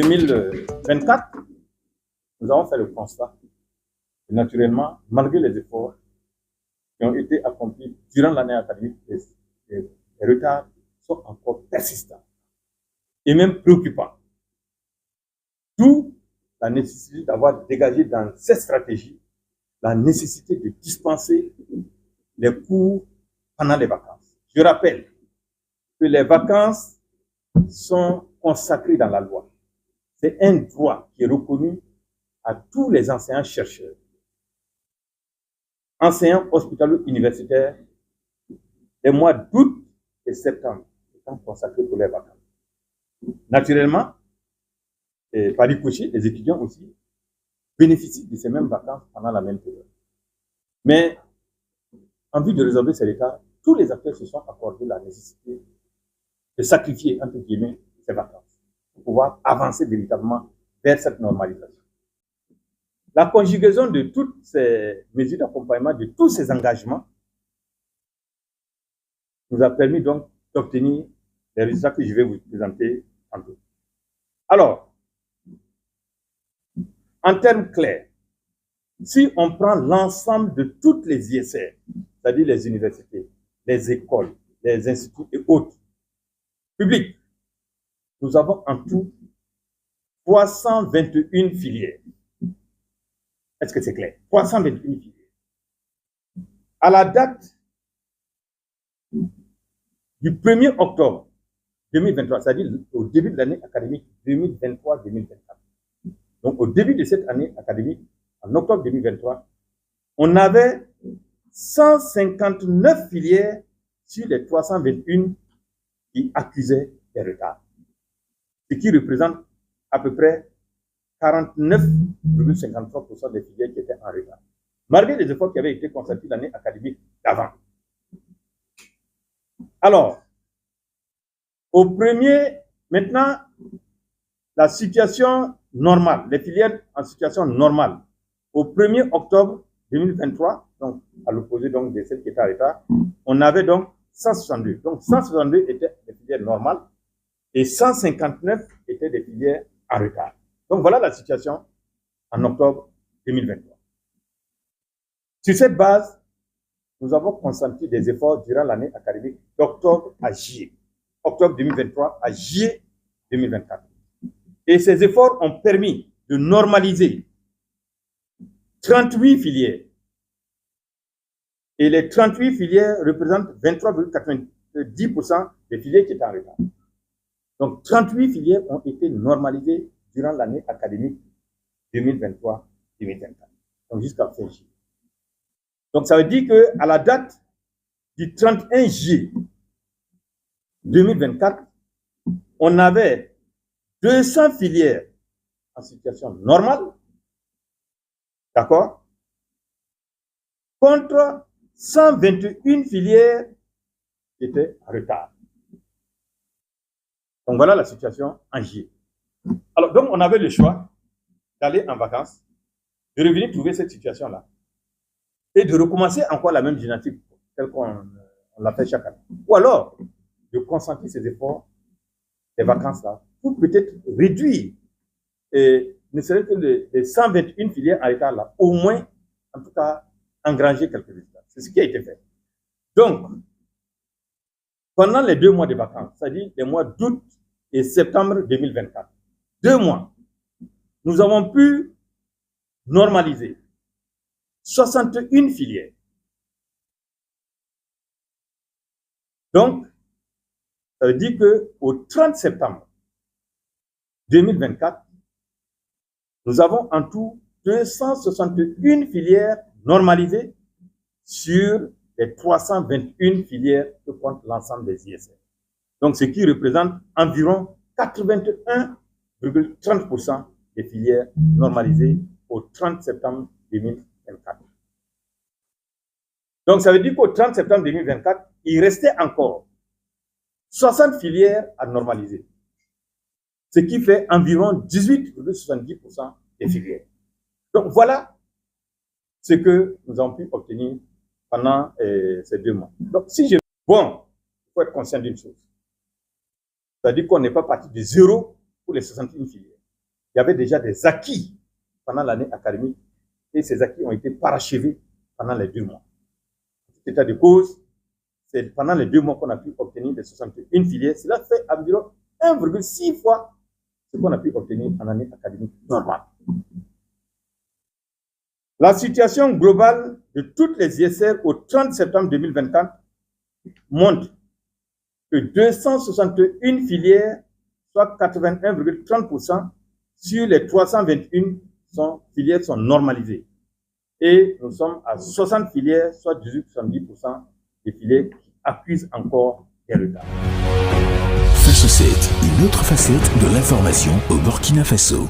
2024, nous avons fait le constat que naturellement, malgré les efforts qui ont été accomplis durant l'année académique, les retards sont encore persistants et même préoccupants. D'où la nécessité d'avoir dégagé dans cette stratégie la nécessité de dispenser les cours pendant les vacances. Je rappelle que les vacances sont consacrées dans la loi. C'est un droit qui est reconnu à tous les enseignants-chercheurs, enseignants hospitalo-universitaires, les mois d'août et septembre étant consacrés pour les vacances. Naturellement, et par ricochet, les étudiants aussi bénéficient de ces mêmes vacances pendant la même période. Mais en vue de résolver ces écarts, tous les acteurs se sont accordés la nécessité de sacrifier, entre guillemets, ces vacances pour pouvoir avancer véritablement vers cette normalisation. La conjugaison de toutes ces mesures d'accompagnement, de tous ces engagements, nous a permis donc d'obtenir les résultats que je vais vous présenter tantôt. Alors, en termes clairs, si on prend l'ensemble de toutes les ISR, c'est-à-dire les universités, les écoles, les instituts et autres publics, nous avons en tout 321 filières. Est-ce que c'est clair? 321 filières. À la date du 1er octobre 2023, c'est-à-dire au début de l'année académique 2023-2024, donc au début de cette année académique, en octobre 2023, on avait 159 filières sur les 321 qui accusaient des retards, ce qui représente à peu près 49,53% des filières qui étaient en retard, malgré les efforts qui avaient été constatés l'année académique d'avant. Alors, au premier, maintenant, la situation normale, les filières en situation normale, au 1er octobre 2023, donc à l'opposé donc de celles qui étaient en retard, on avait donc 162. Donc 162 étaient des filières normales et 159 étaient des filières en retard. Donc voilà la situation en octobre 2023. Sur cette base, nous avons consenti des efforts durant l'année académique d'octobre à juillet. Octobre 2023 à juillet 2024. Et ces efforts ont permis de normaliser 38 filières. Et les 38 filières représentent 23,90% des filières qui étaient en retard. Donc 38 filières ont été normalisées durant l'année académique 2023-2024. Donc jusqu'à fin juillet. Donc ça veut dire qu'à la date du 31 juillet 2024, on avait 200 filières en situation normale, d'accord, contre 121 filières qui étaient en retard. Donc voilà la situation en juillet. Alors donc on avait le choix d'aller en vacances, de revenir trouver cette situation-là et de recommencer encore la même gymnastique telle qu'on l'a fait chaque année. Ou alors de concentrer ses efforts des vacances-là pour peut-être réduire, ne serait-ce que les 121 filières en retard là, au moins, en tout cas, engranger quelques résultats. C'est ce qui a été fait. Donc, pendant les 2 mois de vacances, c'est-à-dire les mois d'août et septembre 2024, 2 mois, nous avons pu normaliser 61 filières. Donc, ça veut dire qu'au 30 septembre 2024, nous avons en tout 261 filières normalisées sur les 321 filières que compte l'ensemble des ISR. Donc, ce qui représente environ 81,30% des filières normalisées au 30 septembre 2024. Donc, ça veut dire qu'au 30 septembre 2024, il restait encore 60 filières à normaliser, ce qui fait environ 18,70% des filières. Donc, voilà ce que nous avons pu obtenir pendant ces 2 mois. Donc, si je... Bon, il faut être conscient d'une chose. C'est-à-dire qu'on n'est pas parti de zéro pour les 61 filières. il y avait déjà des acquis pendant l'année académique et ces acquis ont été parachevés pendant les 2 mois. Tout état de cause, c'est pendant les 2 mois qu'on a pu obtenir les 61 filières. Cela fait environ 1,6 fois ce qu'on a pu obtenir en année académique normale. La situation globale de toutes les ISR au 30 septembre 2024 montre que 261 filières, soit 81,30% sur les 321 filières sont normalisées. Et nous sommes à 60 filières, soit 18,70% des filières qui accusent encore des retards. Faso 7, une autre facette de l'information au Burkina Faso.